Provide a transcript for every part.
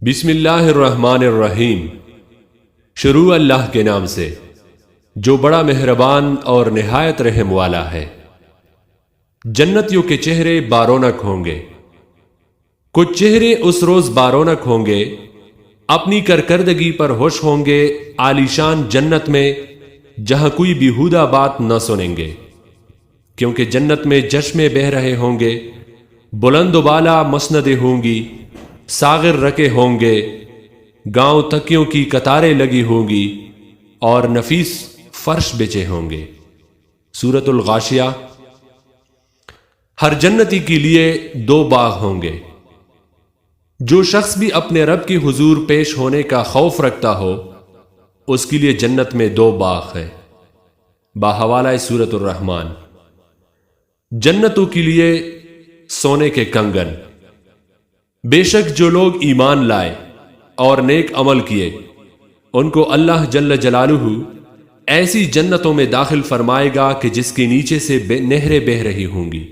بسم اللہ الرحمن الرحیم۔ شروع اللہ کے نام سے جو بڑا مہربان اور نہایت رحم والا ہے۔ جنتیوں کے چہرے بارونق ہوں گے۔ کچھ چہرے اس روز بارونق ہوں گے، اپنی کارکردگی پر خوش ہوں گے، عالیشان جنت میں جہاں کوئی بیہودہ بات نہ سنیں گے، کیونکہ جنت میں چشمے بہہ رہے ہوں گے، بلند و بالا مسندیں ہوں گی، ساغر رکے ہوں گے، گاؤں تکیوں کی قطاریں لگی ہوں گی اور نفیس فرش بچے ہوں گے۔ سورۃ الغاشیہ۔ ہر جنتی کے لیے 2 باغ ہوں گے۔ جو شخص بھی اپنے رب کی حضور پیش ہونے کا خوف رکھتا ہو اس کے لیے جنت میں 2 باغ ہیں۔ باحوالہ سورۃ الرحمن۔ جنتوں کے لیے سونے کے کنگن۔ بے شک جو لوگ ایمان لائے اور نیک عمل کیے ان کو اللہ جل جلالہ ایسی جنتوں میں داخل فرمائے گا کہ جس کے نیچے سے نہریں بہہ رہی ہوں گی،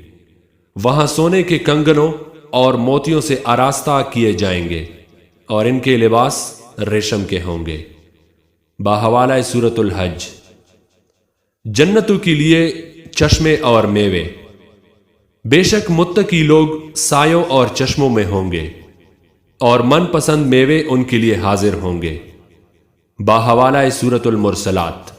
وہاں سونے کے کنگنوں اور موتیوں سے آراستہ کیے جائیں گے اور ان کے لباس ریشم کے ہوں گے۔ باحوالہ سورۃ الحج۔ جنتوں کے لیے چشمے اور میوے۔ بے شک متقی لوگ سایوں اور چشموں میں ہوں گے اور من پسند میوے ان کے لیے حاضر ہوں گے۔ باحوالہ سورۃ المرسلات۔